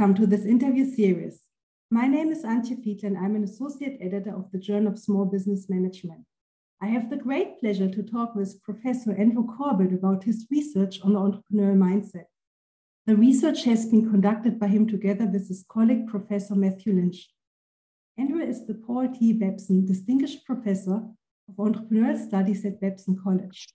Welcome to this interview series. My name is Antje Fiedler and I'm an associate editor of the Journal of Small Business Management. I have the great pleasure to talk with Professor Andrew Corbett about his research on the entrepreneurial mindset. The research has been conducted by him together with his colleague, Professor Matthew Lynch. Andrew is the Paul T. Babson Distinguished Professor of Entrepreneurial Studies at Babson College.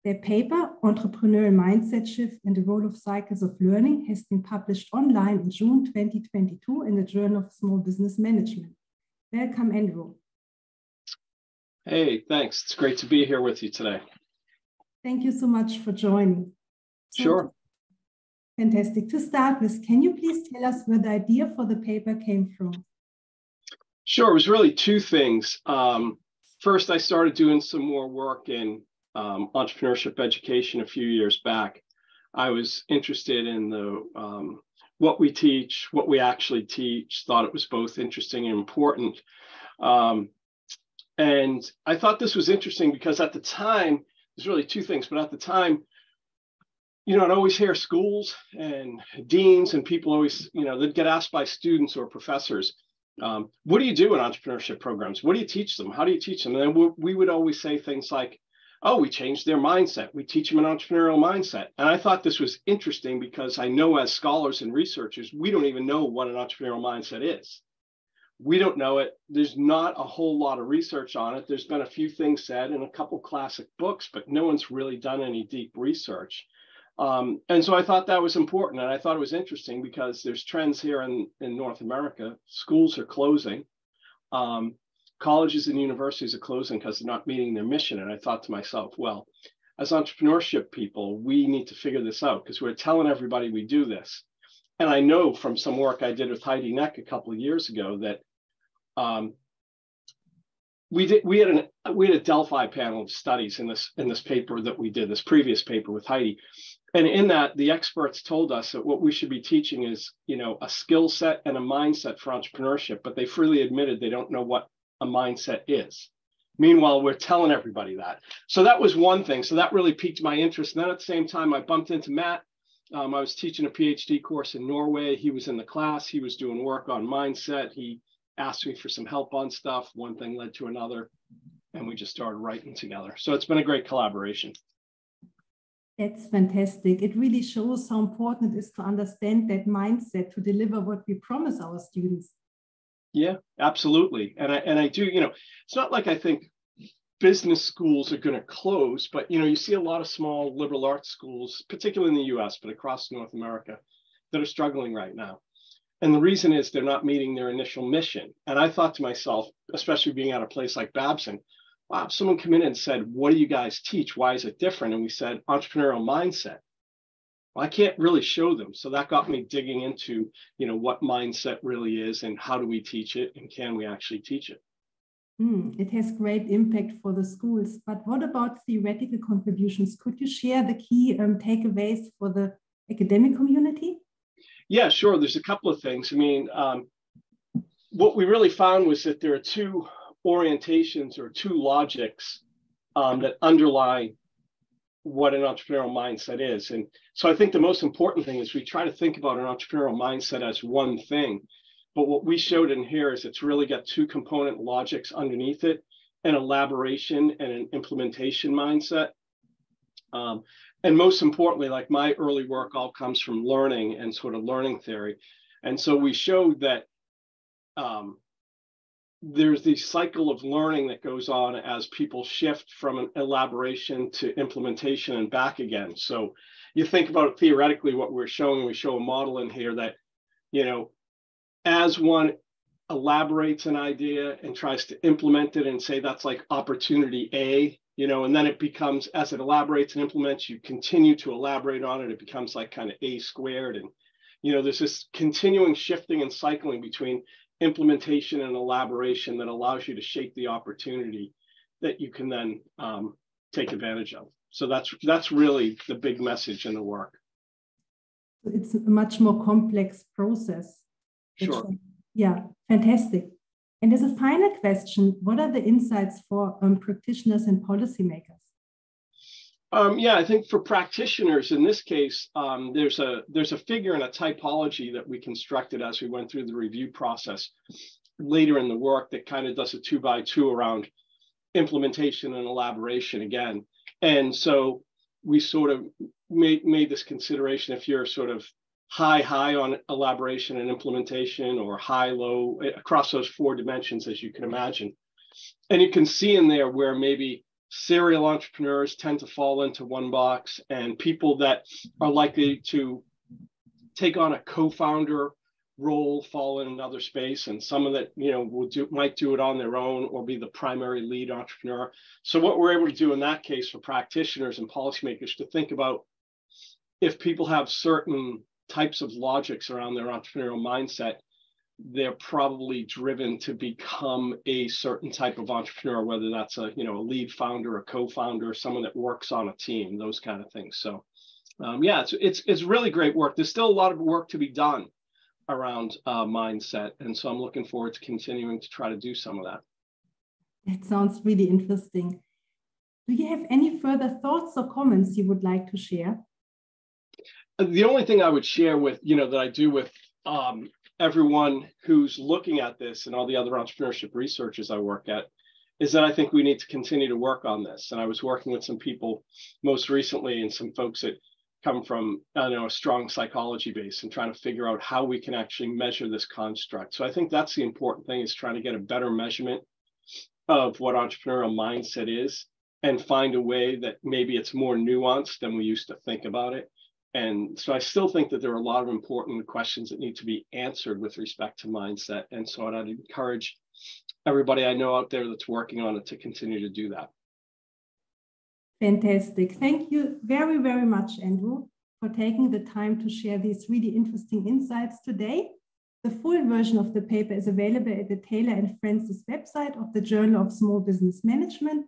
Their paper, Entrepreneurial Mindset Shift and the Role of Cycles of Learning, has been published online in June 2022 in the Journal of Small Business Management. Welcome, Andrew. Hey, thanks. It's great to be here with you today. Thank you so much for joining. Sure. Fantastic. To start with, can you please tell us where the idea for the paper came from? Sure. It was really two things. First, I started doing some more work in entrepreneurship education a few years back. I was interested in the what we teach, what we actually teach, thought it was both interesting and important. And I thought this was interesting because at the time, there's really two things, but at the time, I'd always hear schools and deans and people always, they'd get asked by students or professors, what do you do in entrepreneurship programs? What do you teach them? How do you teach them? And then we would always say things like, oh, we changed their mindset. We teach them an entrepreneurial mindset. And I thought this was interesting because I know as scholars and researchers, we don't even know what an entrepreneurial mindset is. We don't know it. There's not a whole lot of research on it. There's been a few things said in a couple classic books, but no one's really done any deep research. And so I thought that was important. And I thought it was interesting because there's trends here in North America. Schools are closing. Colleges and universities are closing because they're not meeting their mission. And I thought to myself, well, as entrepreneurship people, we need to figure this out because we're telling everybody we do this. And I know from some work I did with Heidi Neck a couple of years ago that we had a Delphi panel of studies in this paper that we did, this previous paper with Heidi. And in that, the experts told us that what we should be teaching is, a skill set and a mindset for entrepreneurship, but they freely admitted they don't know what a mindset is. Meanwhile, we're telling everybody that. So that was one thing. So that really piqued my interest. And then at the same time, I bumped into Matt. I was teaching a PhD course in Norway. He was in the class. He was doing work on mindset. He asked me for some help on stuff. One thing led to another, and we just started writing together. So it's been a great collaboration. That's fantastic. It really shows how important it is to understand that mindset to deliver what we promise our students. Yeah, absolutely. And I do, it's not like I think business schools are going to close, but, you see a lot of small liberal arts schools, particularly in the US, but across North America, that are struggling right now. And the reason is they're not meeting their initial mission. And I thought to myself, especially being at a place like Babson, wow, if someone came in and said, what do you guys teach? Why is it different? And we said, entrepreneurial mindset. Well, I can't really show them. So that got me digging into, what mindset really is and how do we teach it and can we actually teach it? It has great impact for the schools. But what about theoretical contributions? Could you share the key takeaways for the academic community? Yeah, sure. There's a couple of things. What we really found was that there are two orientations or two logics that underlie what an entrepreneurial mindset is. And so I think the most important thing is we try to think about an entrepreneurial mindset as one thing. But what we showed in here is it's really got two component logics underneath it, an elaboration and an implementation mindset. And most importantly, like my early work all comes from learning and sort of learning theory. And so we showed that there's the cycle of learning that goes on as people shift from an elaboration to implementation and back again. So you think about it theoretically, what we're showing, we show a model in here that, as one elaborates an idea and tries to implement it and say that's like opportunity A, and then it becomes, as it elaborates and implements, you continue to elaborate on it, it becomes like kind of A squared. And, there's this continuing shifting and cycling between implementation and elaboration that allows you to shape the opportunity that you can then take advantage of. So that's really the big message in the work. It's a much more complex process. Sure. Yeah, fantastic. And as a final question, what are the insights for practitioners and policymakers? Yeah, I think for practitioners in this case, there's a figure and a typology that we constructed as we went through the review process later in the work that kind of does a 2x2 around implementation and elaboration again. And so we sort of made this consideration if you're sort of high on elaboration and implementation, or high-low across those 4 dimensions, as you can imagine. And you can see in there where maybe serial entrepreneurs tend to fall into one box, and people that are likely to take on a co-founder role fall in another space, and some of that, might do it on their own or be the primary lead entrepreneur. So what we're able to do in that case for practitioners and policymakers to think about, if people have certain types of logics around their entrepreneurial mindset, they're probably driven to become a certain type of entrepreneur, whether that's a lead founder, a co-founder, someone that works on a team, those kind of things. So yeah, it's really great work. There's still a lot of work to be done around mindset, and so I'm looking forward to continuing to try to do some of that. That sounds really interesting. Do you have any further thoughts or comments you would like to share? The only thing I would share with that I do with everyone who's looking at this and all the other entrepreneurship researchers I work at is that I think we need to continue to work on this. And I was working with some people most recently, and some folks that come from a strong psychology base, and trying to figure out how we can actually measure this construct. So I think that's the important thing, is trying to get a better measurement of what entrepreneurial mindset is, and find a way that maybe it's more nuanced than we used to think about it. And so I still think that there are a lot of important questions that need to be answered with respect to mindset. And so I'd encourage everybody I know out there that's working on it to continue to do that. Fantastic. Thank you very, very much, Andrew, for taking the time to share these really interesting insights today. The full version of the paper is available at the Taylor and Francis website of the Journal of Small Business Management.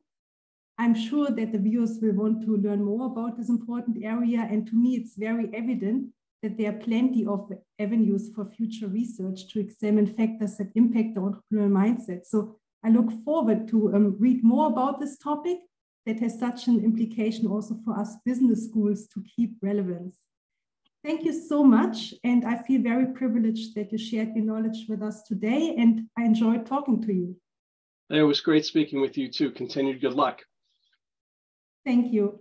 I'm sure that the viewers will want to learn more about this important area, and to me it's very evident that there are plenty of avenues for future research to examine factors that impact the entrepreneurial mindset. So I look forward to read more about this topic that has such an implication also for us business schools to keep relevance. Thank you so much, and I feel very privileged that you shared your knowledge with us today, and I enjoyed talking to you. It was great speaking with you too. Continued good luck. Thank you.